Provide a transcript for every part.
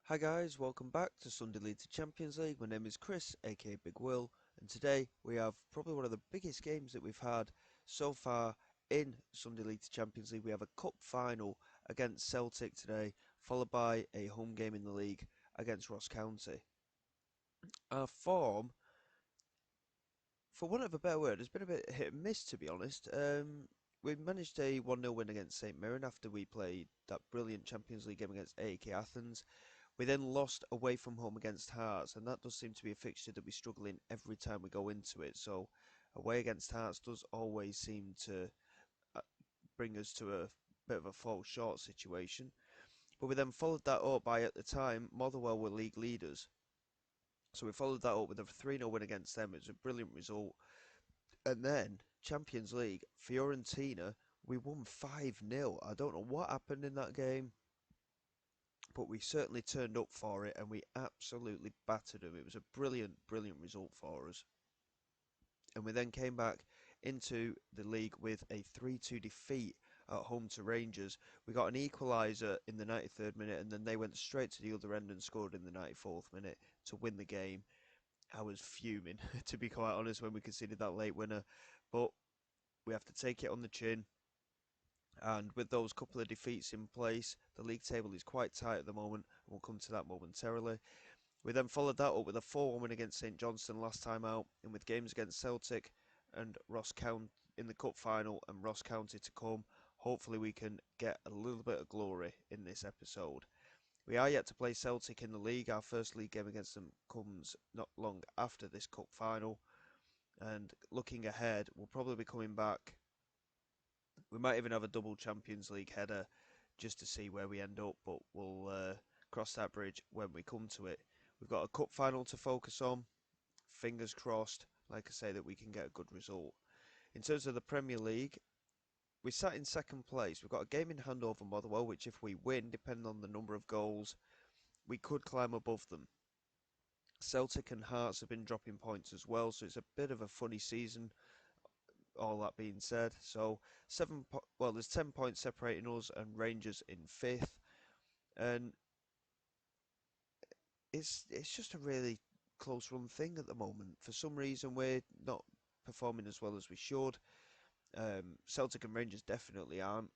Hi guys, welcome back to Sunday League to Champions League. My name is Chris, aka Big Will, and today we have probably one of the biggest games that we've had so far in Sunday League to Champions League. We have a cup final against Celtic today, followed by a home game in the league against Ross County. Our form, for want of a better word, has been a bit hit and miss to be honest. We managed a 1-0 win against St Mirren after we played that brilliant Champions League game against AEK Athens. We then lost away from home against Hearts, and that does seem to be a fixture that we struggle in every time we go into it. So, away against Hearts does always seem to uh, bring us to a bit of a fall short situation. But we then followed that up by, at the time, Motherwell were league leaders. So we followed that up with a 3-0 win against them. It was a brilliant result. And then, Champions League, Fiorentina, we won 5-0. I don't know what happened in that game, but we certainly turned up for it and we absolutely battered them. It was a brilliant, brilliant result for us. And we then came back into the league with a 3-2 defeat at home to Rangers. We got an equaliser in the 93rd minute and then they went straight to the other end and scored in the 94th minute to win the game. I was fuming, to be quite honest, when we conceded that late winner. But we have to take it on the chin. And with those couple of defeats in place, the league table is quite tight at the moment, and we'll come to that momentarily. We then followed that up with a 4-1 win against St Johnstone last time out, and with games against Celtic and Ross County in the cup final and Ross County to come, hopefully we can get a little bit of glory in this episode. We are yet to play Celtic in the league. Our first league game against them comes not long after this cup final, and looking ahead, we'll probably be coming back. We might even have a double Champions League header just to see where we end up, but we'll cross that bridge when we come to it. We've got a cup final to focus on. Fingers crossed, like I say, that we can get a good result. In terms of the Premier League, we sat in second place. We've got a game in hand over Motherwell, which if we win, depending on the number of goals, we could climb above them. Celtic and Hearts have been dropping points as well, so it's a bit of a funny season. All that being said, so there's 10 points separating us and Rangers in fifth, and it's just a really close run thing at the moment. For some reason, we're not performing as well as we should. Celtic and Rangers definitely aren't.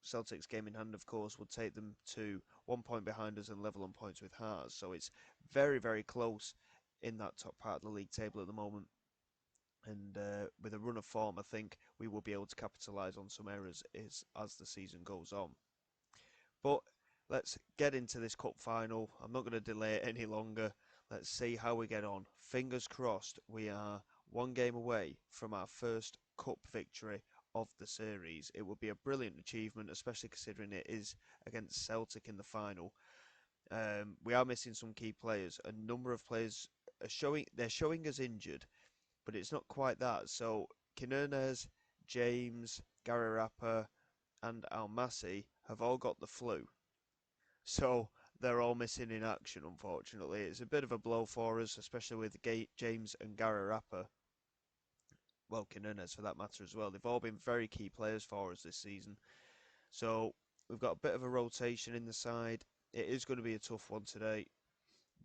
Celtic's game in hand, of course, would take them to 1 point behind us and level on points with Hearts. So it's very, very close in that top part of the league table at the moment. And with a run of form, I think we will be able to capitalise on some errors as the season goes on. But let's get into this cup final. I'm not going to delay it any longer. Let's see how we get on. Fingers crossed, we are one game away from our first cup victory of the series. It would be a brilliant achievement, especially considering it is against Celtic in the final. We are missing some key players. A number of players are showing us injured, but it's not quite that. So Quinones, James, Gararapa, and Almasi have all got the flu. So they're all missing in action, unfortunately. It's a bit of a blow for us, especially with James and Gararapa. Well, Quinones for that matter as well. They've all been very key players for us this season. So we've got a bit of a rotation in the side. It is going to be a tough one today,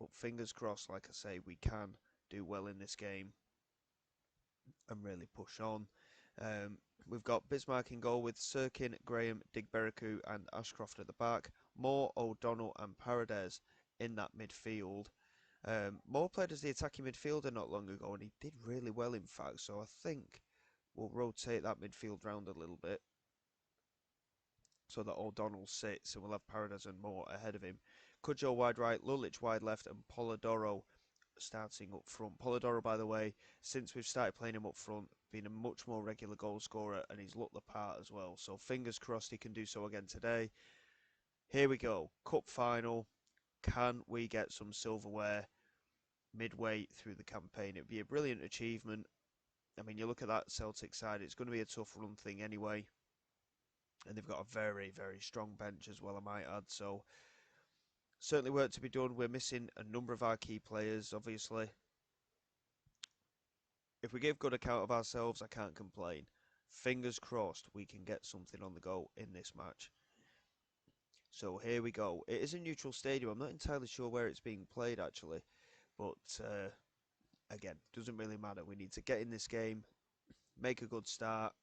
but fingers crossed, like I say, we can do well in this game and really push on. We've got Bismarck in goal with Sirkin, Graham, Digbereku and Ashcroft at the back. Moore, O'Donnell and Paredes in that midfield. Moore played as the attacking midfielder not long ago and he did really well in fact, so I think we'll rotate that midfield round a little bit so that O'Donnell sits and we'll have Paredes and Moore ahead of him. Cudjoe wide right, Lulic wide left and Polidoro starting up front. Polidoro, by the way, since we've started playing him up front, been a much more regular goal scorer and he's looked the part as well. So fingers crossed he can do so again today. Here we go. Cup final. Can we get some silverware midway through the campaign? It'd be a brilliant achievement. I mean, you look at that Celtic side, it's going to be a tough run thing anyway. And they've got a very, very strong bench as well, I might add. So certainly work to be done. We're missing a number of our key players, obviously. If we give good account of ourselves, I can't complain. Fingers crossed we can get something on the go in this match. So here we go. It is a neutral stadium. I'm not entirely sure where it's being played actually, but again, doesn't really matter. We need to get in this game, make a good start,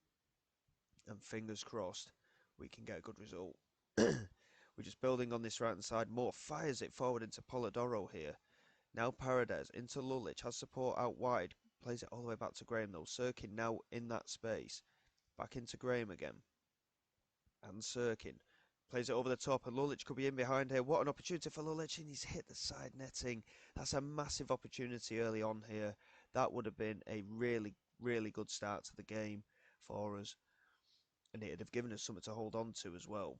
and fingers crossed we can get a good result. We're just building on this right hand side. Moore fires it forward into Polidoro here. Now Paredes into Lulic, has support out wide, plays it all the way back to Graham though. Sirkin now in that space. Back into Graham again. And Sirkin plays it over the top, and Lulic could be in behind here. What an opportunity for Lulic, and he's hit the side netting. That's a massive opportunity early on here. That would have been a really, really good start to the game for us, and it'd have given us something to hold on to as well.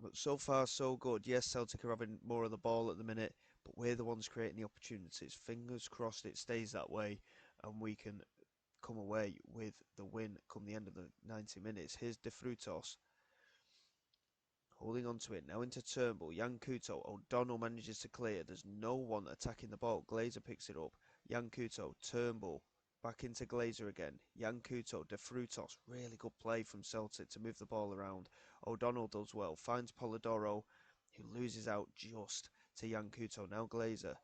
But so far, so good. Yes, Celtic are having more of the ball at the minute, but we're the ones creating the opportunities. Fingers crossed it stays that way, and we can come away with the win come the end of the 90 minutes. Here's De Frutos holding on to it, now into Turnbull, Yankuto, O'Donnell manages to clear, there's no one attacking the ball, Glazer picks it up, Yankuto, Turnbull, back into Glazer again, Yankuto, De Frutos, really good play from Celtic to move the ball around, O'Donnell does well, finds Polidoro, who loses out just to Yankuto, now Glazer.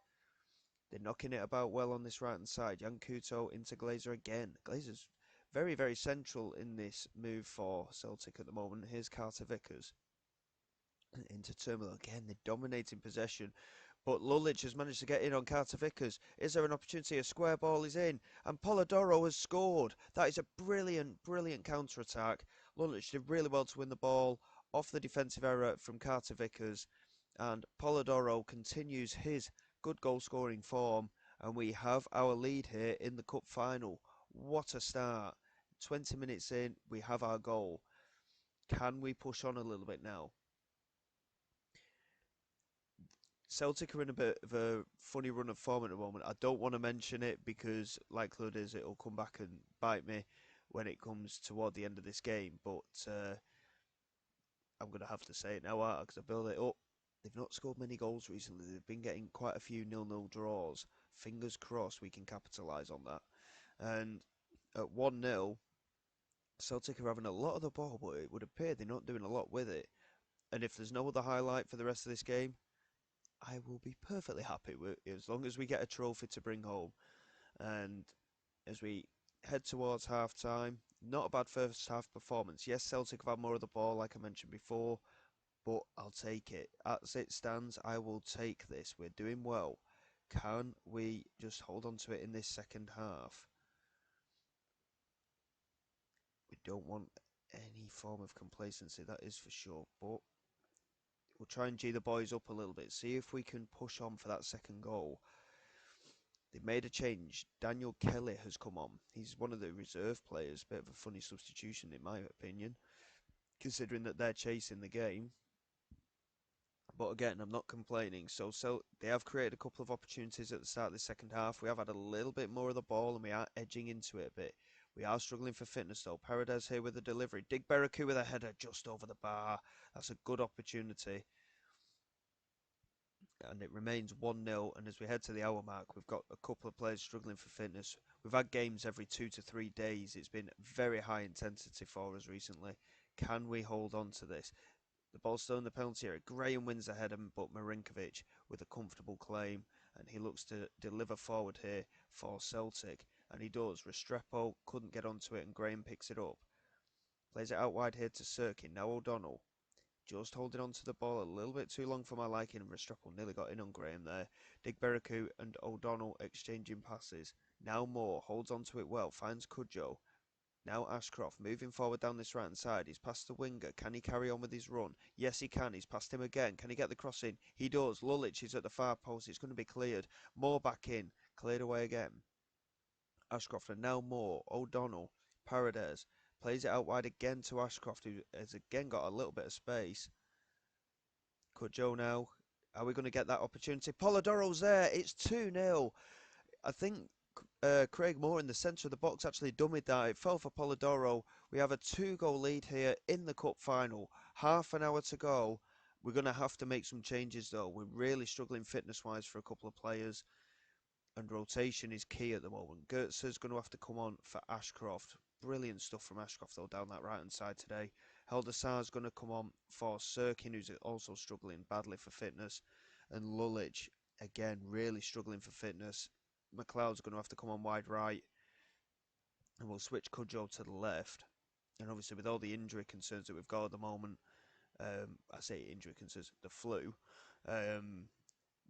They're knocking it about well on this right hand side, Yankuto into Glazer again, Glazer's very, very central in this move for Celtic at the moment, here's Carter Vickers. Into Turnbull again, they're dominating possession, but Lulic has managed to get in on Carter Vickers. Is there an opportunity? A square ball is in, and Polidoro has scored. That is a brilliant, brilliant counter-attack. Lulic did really well to win the ball off the defensive error from Carter Vickers, and Polidoro continues his good goal-scoring form, and we have our lead here in the cup final. What a start. 20 minutes in, we have our goal. Can we push on a little bit now? Celtic are in a bit of a funny run of form at the moment. I don't want to mention it because likelihood is it'll come back and bite me when it comes toward the end of this game. But I'm going to have to say it now because I build it up. They've not scored many goals recently. They've been getting quite a few 0-0 draws. Fingers crossed we can capitalise on that. And at 1-0, Celtic are having a lot of the ball, but it would appear they're not doing a lot with it. And if there's no other highlight for the rest of this game, I will be perfectly happy with as long as we get a trophy to bring home. And as we head towards half time, not a bad first half performance. Yes, Celtic have had more of the ball, like I mentioned before, but I'll take it. As it stands, I will take this. We're doing well. Can we just hold on to it in this second half? We don't want any form of complacency, that is for sure, but we'll try and G the boys up a little bit, see if we can push on for that second goal. They've made a change. Daniel Kelly has come on. He's one of the reserve players. Bit of a funny substitution, in my opinion, considering that they're chasing the game. But again, I'm not complaining. So they have created a couple of opportunities at the start of the second half. We have had a little bit more of the ball, and we are edging into it a bit. We are struggling for fitness, though. Paredes here with the delivery. Dig Beraku with a header just over the bar. That's a good opportunity. And it remains 1-0. And as we head to the hour mark, we've got a couple of players struggling for fitness. We've had games every 2 to 3 days. It's been very high intensity for us recently. Can we hold on to this? The ball's still in the penalty area. Graham wins the header, but Marinkovic with a comfortable claim. And he looks to deliver forward here for Celtic. And he does. Restrepo couldn't get onto it, and Graham picks it up. Plays it out wide here to Sirkin. Now O'Donnell. Just holding on to the ball a little bit too long for my liking, and Restrepo nearly got in on Graham there. Digberaku and O'Donnell exchanging passes. Now Moore holds on to it well, finds Cudjoe. Now Ashcroft moving forward down this right hand side. He's past the winger. Can he carry on with his run? Yes, he can. He's past him again. Can he get the cross in? He does. Lulic is at the far post. It's going to be cleared. Moore back in. Cleared away again. Ashcroft and now Moore. O'Donnell. Paredes. Plays it out wide again to Ashcroft, who has again got a little bit of space. Cudjoe now. Are we going to get that opportunity? Polidoro's there. It's 2-0. I think Craig Moore in the centre of the box actually dummied that. It fell for Polidoro. We have a 2-goal lead here in the cup final. Half an hour to go. We're going to have to make some changes though. We're really struggling fitness-wise for a couple of players. And rotation is key at the moment. Goetz's going to have to come on for Ashcroft. Brilliant stuff from Ashcroft though down that right-hand side today. Helder Sar's going to come on for Sirkin, who's also struggling badly for fitness, and Lulic, again, really struggling for fitness. McLeod's going to have to come on wide right, and we'll switch Cudjoe to the left. And obviously, with all the injury concerns that we've got at the moment, I say injury concerns, the flu, um,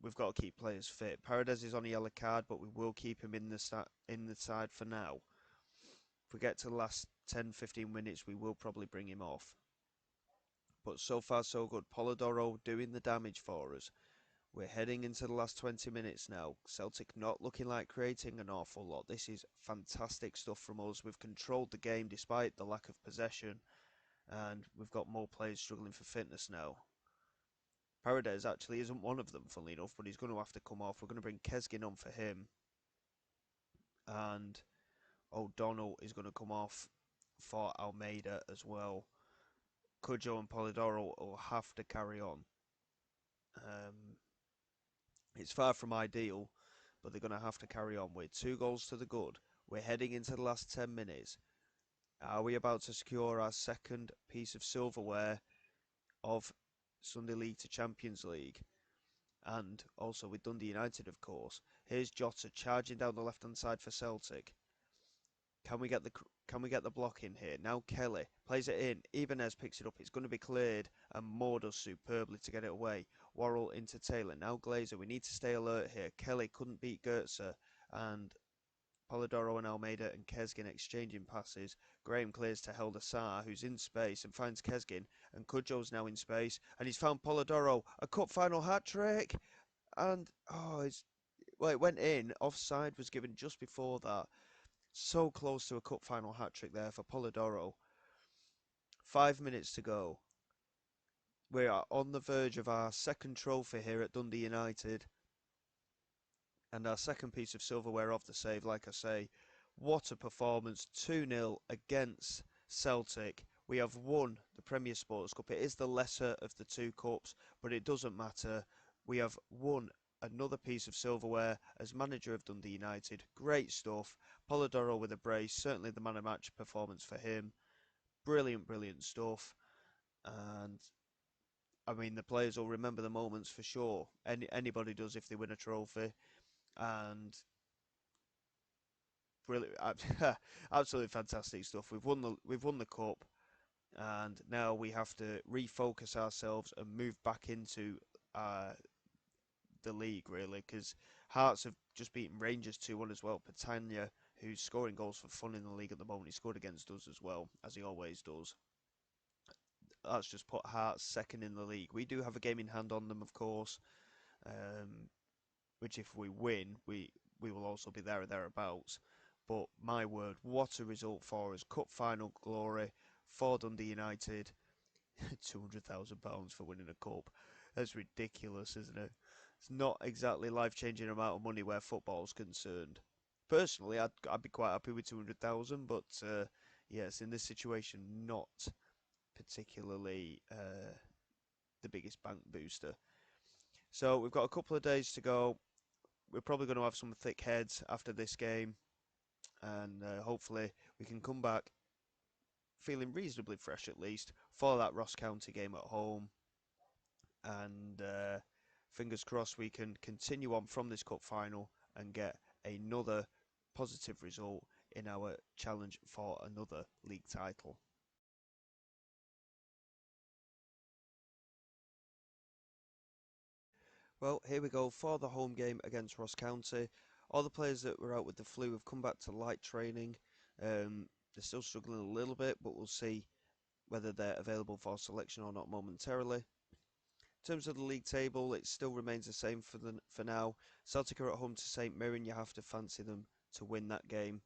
we've got to keep players fit. Paredes is on a yellow card, but we will keep him in the side for now. If we get to the last 10-15 minutes, we will probably bring him off. But so far, so good. Polidoro doing the damage for us. We're heading into the last 20 minutes now. Celtic not looking like creating an awful lot. This is fantastic stuff from us. We've controlled the game despite the lack of possession, and we've got more players struggling for fitness now. Paredes actually isn't one of them, funnily enough, but he's going to have to come off. We're going to bring Kesgin on for him, and O'Donnell is going to come off for Almeida as well. Cudjoe and Polidoro will have to carry on. Um, it's far from ideal, but they're going to have to carry on. We're 2 goals to the good. We're heading into the last 10 minutes. Are we about to secure our second piece of silverware of Sunday League to Champions League? And also with Dundee United, of course. Here's Jota charging down the left-hand side for Celtic. Can we get the block in here? Now Kelly plays it in. Ibanez picks it up. It's going to be cleared, and Moore does superbly to get it away. Worrell into Taylor. Now Glazer. We need to stay alert here. Kelly couldn't beat Goetze, and Polidoro and Almeida and Kesgin exchanging passes. Graham clears to Helder Sarr, who's in space and finds Kesgin, and Cudjoe's now in space, and he's found Polidoro. A cup final hat trick, and it went in. Offside was given just before that. So close to a cup final hat trick there for Polidoro. 5 minutes to go. We are on the verge of our second trophy here at Dundee United. And our second piece of silverware of the save, like I say. What a performance. 2-0 against Celtic. We have won the Premier Sports Cup. It is the lesser of the two cups, but it doesn't matter. We have won another piece of silverware as manager of Dundee United. Great stuff. Polidoro with a brace. Certainly the man of match performance for him. Brilliant, brilliant stuff. And I mean, the players will remember the moments for sure. Anybody does if they win a trophy. And brilliant, absolutely fantastic stuff. We've won the cup, and now we have to refocus ourselves and move back into uh, the league really, because Hearts have just beaten Rangers 2-1 as well. Patania, who's scoring goals for fun in the league at the moment, he scored against us as well, as he always does. That's just put Hearts second in the league. We do have a game in hand on them, of course, um, which if we win, we will also be there or thereabouts. But my word, what a result for us. Cup final glory for Dundee United. £200,000 for winning a cup. That's ridiculous, isn't it? It's not exactly life-changing amount of money where football's concerned. Personally, I'd be quite happy with 200,000, but yes, in this situation, not particularly the biggest bank booster. So we've got a couple of days to go. We're probably going to have some thick heads after this game, and hopefully we can come back feeling reasonably fresh at least for that Ross County game at home. And fingers crossed we can continue on from this cup final and get another positive result in our challenge for another league title. Well, here we go for the home game against Ross County. All the players that were out with the flu have come back to light training. They're still struggling a little bit, but we'll see whether they're available for selection or not momentarily. In terms of the league table, it still remains the same for now. Celtic are at home to St Mirren. You have to fancy them to win that game.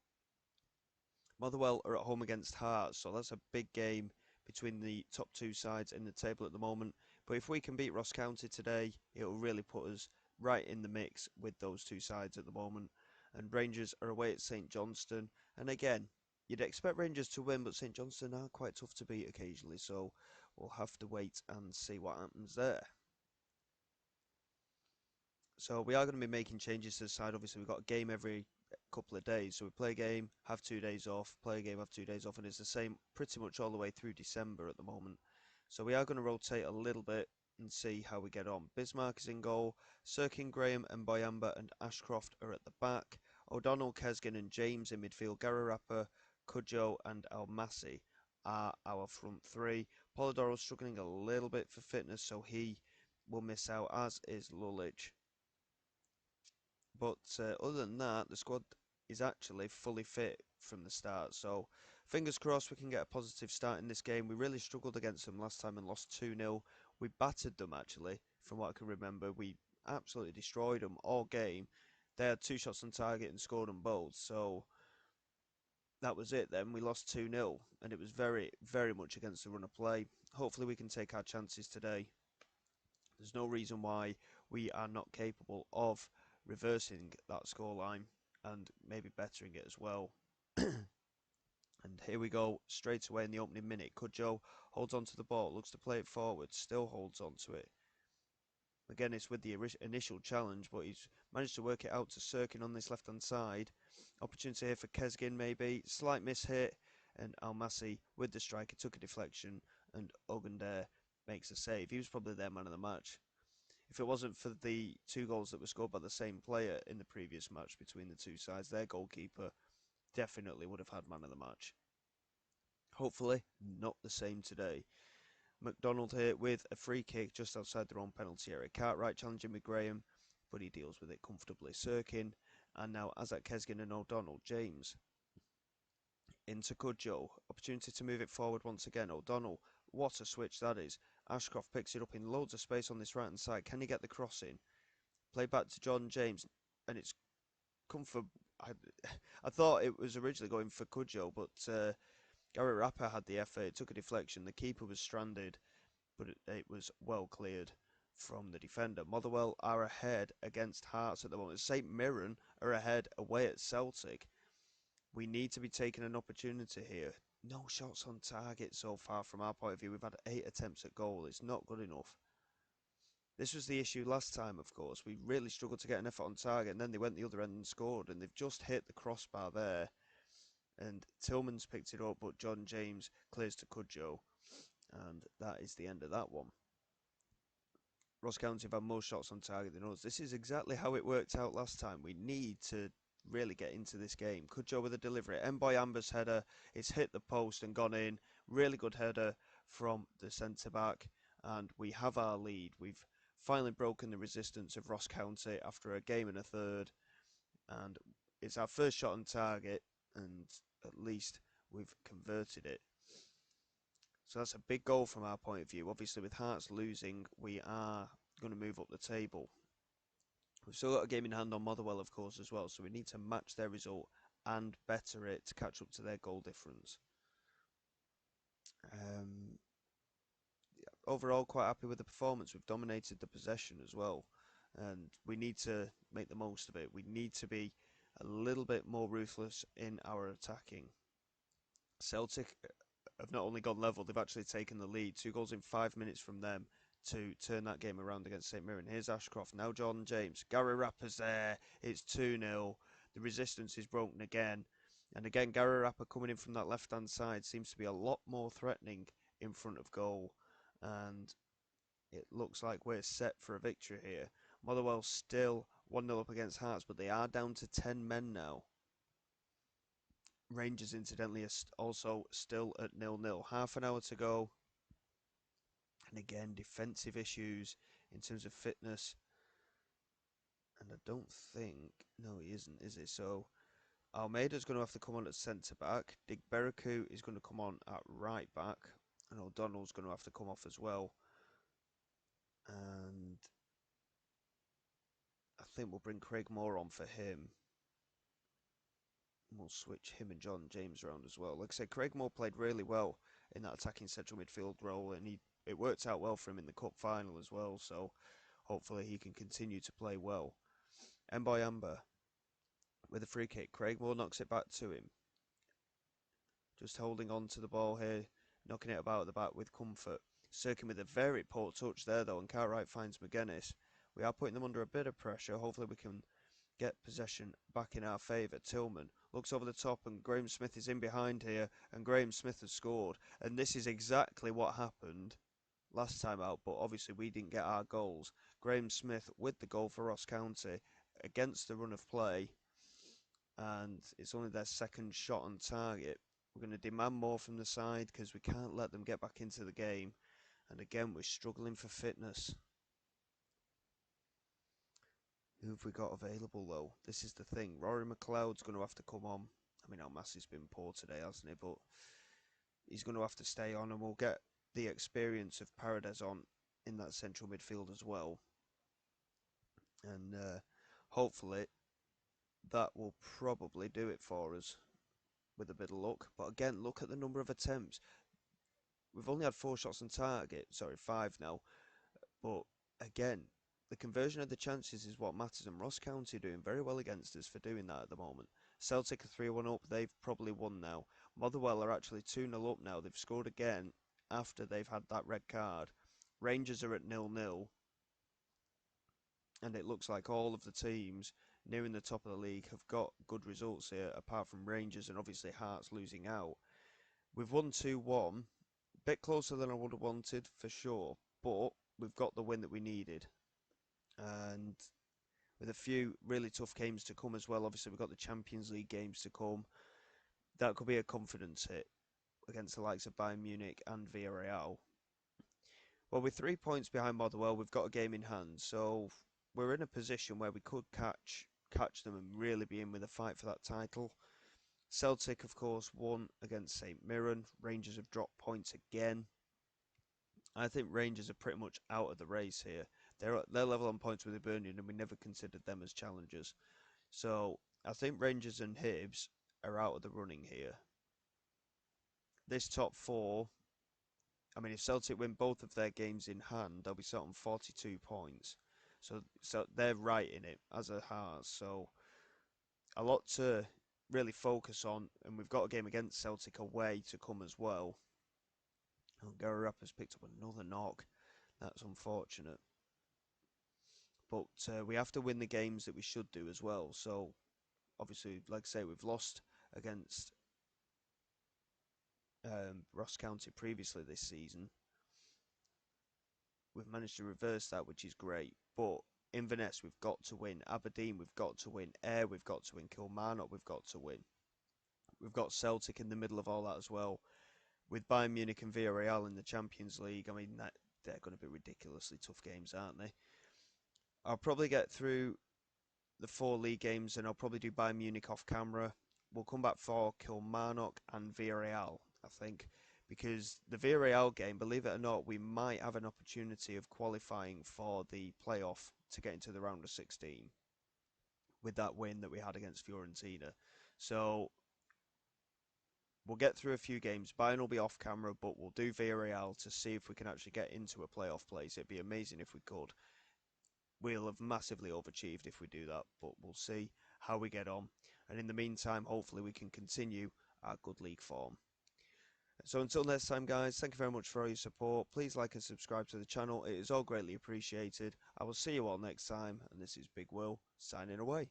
Motherwell are at home against Hearts, so that's a big game between the top two sides in the table at the moment. But if we can beat Ross County today, it will really put us right in the mix with those two sides at the moment. And Rangers are away at St Johnstone. And again, you'd expect Rangers to win, but St Johnstone are quite tough to beat occasionally, so we'll have to wait and see what happens there. So we are going to be making changes to the side. Obviously, we've got a game every couple of days. So we play a game, have 2 days off, play a game, have 2 days off, and it's the same pretty much all the way through December at the moment. So we are going to rotate a little bit and see how we get on. Bismarck is in goal, Sirkin, Graham, and Boyamba and Ashcroft are at the back. O'Donnell, Kesgan, and James in midfield. Gararappa, Cudjoe, and Almasi are our front three. Polidoro's struggling a little bit for fitness, so he will miss out, as is Lulich. But other than that, the squad is actually fully fit from the start. So fingers crossed we can get a positive start in this game. We really struggled against them last time and lost 2-0. We battered them actually, from what I can remember. We absolutely destroyed them all game. They had 2 shots on target and scored them both. So that was it then. We lost 2-0 and it was very, very much against the run of play. Hopefully we can take our chances today. There's no reason why we are not capable of reversing that scoreline and maybe bettering it as well. And here we go, straight away in the opening minute. Cudjoe holds on to the ball, looks to play it forward, still holds on to it. Again, it's with the initial challenge, but he's managed to work it out to Sirkin on this left-hand side. Opportunity here for Kesgin, maybe. Slight miss hit, and Almasi with the strike. He took a deflection, and Ogundair makes a save. He was probably their man of the match. If it wasn't for the 2 goals that were scored by the same player in the previous match between the two sides, their goalkeeper definitely would have had man of the match. Hopefully, not the same today. McDonald here with a free kick just outside their own penalty area. Cartwright challenging with Graham, but he deals with it comfortably. Sirkin, and now Azak Kesgin and O'Donnell. James into Cudjoe. Opportunity to move it forward once again. O'Donnell, what a switch that is. Ashcroft picks it up in loads of space on this right hand side. Can he get the cross in? Play back to John James, and it's come for. I thought it was originally going for Cudjoe, but Gary Rapper had the effort. It took a deflection. The keeper was stranded, but it was well cleared from the defender. Motherwell are ahead against Hearts at the moment. St Mirren are ahead away at Celtic. We need to be taking an opportunity here. No shots on target so far from our point of view. We've had 8 attempts at goal. It's not good enough. This was the issue last time, of course. We really struggled to get an effort on target, and then they went the other end and scored, and they've just hit the crossbar there. And Tillman's picked it up, but John James clears to Cudjoe, and that is the end of that one. Ross County have had more shots on target than us. This is exactly how it worked out last time. We need to really get into this game. Cudjoe with a delivery. Mboyamba's header. It's hit the post and gone in. Really good header from the centre-back. And we have our lead. We've finally broken the resistance of Ross County after a game and a third. And it's our first shot on target. And at least we've converted it. So that's a big goal from our point of view. Obviously, with Hearts losing, we are going to move up the table. We've still got a game in hand on Motherwell, of course, as well. So we need to match their result and better it to catch up to their goal difference. Overall, quite happy with the performance. We've dominated the possession as well. And we need to make the most of it. We need to be a little bit more ruthless in our attacking. Celtic have not only gone level, they've actually taken the lead. 2 goals in 5 minutes from them to turn that game around against St Mirren. Here's Ashcroft, now Jordan James. Gary Rapper's there, it's 2-0. The resistance is broken again. And again, Gary Rapper coming in from that left-hand side seems to be a lot more threatening in front of goal. And it looks like we're set for a victory here. Motherwell still 1-0 up against Hearts, but they are down to 10 men now. Rangers, incidentally, are also still at 0-0. Half an hour to go. And again, defensive issues in terms of fitness. And I don't think... No, he isn't, is he? So, Almeida's going to have to come on at centre-back. Dig Beraku is going to come on at right-back. And O'Donnell's going to have to come off as well. And I think we'll bring Craig Moore on for him. We'll switch him and John James around as well. Like I said, Craig Moore played really well in that attacking central midfield role, and it worked out well for him in the cup final as well. So hopefully he can continue to play well. Mboyamba with a free kick. Craig Moore knocks it back to him. Just holding on to the ball here, knocking it about at the back with comfort. Sirkin with a very poor touch there though, and Cartwright finds McGuinness. We are putting them under a bit of pressure. Hopefully we can get possession back in our favour. Tillman looks over the top and Graham Smith is in behind here, and Graham Smith has scored. And this is exactly what happened last time out, but obviously we didn't get our goals. Graham Smith with the goal for Ross County against the run of play, and it's only their second shot on target. We're going to demand more from the side because we can't let them get back into the game. And again, we're struggling for fitness. Who have we got available though? This is the thing. Rory McLeod's going to have to come on. I mean, our Massey's been poor today, hasn't he? But he's going to have to stay on, and we'll get the experience of Paredes on in that central midfield as well. And hopefully that will probably do it for us with a bit of luck. But again, look at the number of attempts. We've only had 4 shots on target. Sorry, 5 now. But again, the conversion of the chances is what matters, and Ross County are doing very well against us for doing that at the moment. Celtic are 3-1 up. They've probably won now. Motherwell are actually 2-0 up now. They've scored again after they've had that red card. Rangers are at 0-0. And it looks like all of the teams nearing the top of the league have got good results here, apart from Rangers and obviously Hearts losing out. We've won 2-1. Bit closer than I would have wanted, for sure. But we've got the win that we needed. And with a few really tough games to come as well. Obviously, we've got the Champions League games to come. That could be a confidence hit against the likes of Bayern Munich and Villarreal. Well, with 3 points behind Motherwell, we've got a game in hand. So we're in a position where we could catch them and really be in with a fight for that title. Celtic, of course, won against St Mirren. Rangers have dropped points again. I think Rangers are pretty much out of the race here. They're level on points with Hibernian, and we never considered them as challengers. So I think Rangers and Hibs are out of the running here. This top 4, I mean, if Celtic win both of their games in hand, they'll be set on 42 points. So they're right in it, as are Hearts. So a lot to really focus on, and we've got a game against Celtic away to come as well. Oh, Gary Rapper's picked up another knock. That's unfortunate. But we have to win the games that we should do as well. So obviously, like I say, we've lost against Ross County previously this season. We've managed to reverse that, which is great. But Inverness, we've got to win. Aberdeen, we've got to win. Ayr, we've got to win. Kilmarnock, we've got to win. We've got Celtic in the middle of all that as well. With Bayern Munich and Villarreal in the Champions League, I mean, they're going to be ridiculously tough games, aren't they? I'll probably get through the 4 league games, and I'll probably do Bayern Munich off camera. We'll come back for Kilmarnock and Villarreal, I think, because the Villarreal game, believe it or not, we might have an opportunity of qualifying for the playoff to get into the round of 16 with that win that we had against Fiorentina. So we'll get through a few games. Bayern will be off camera, but we'll do Villarreal to see if we can actually get into a playoff place. It'd be amazing if we could. We'll have massively overachieved if we do that, but we'll see how we get on. And in the meantime, hopefully we can continue our good league form. So until next time, guys, thank you very much for all your support. Please like and subscribe to the channel. It is all greatly appreciated. I will see you all next time, and this is Big Will signing away.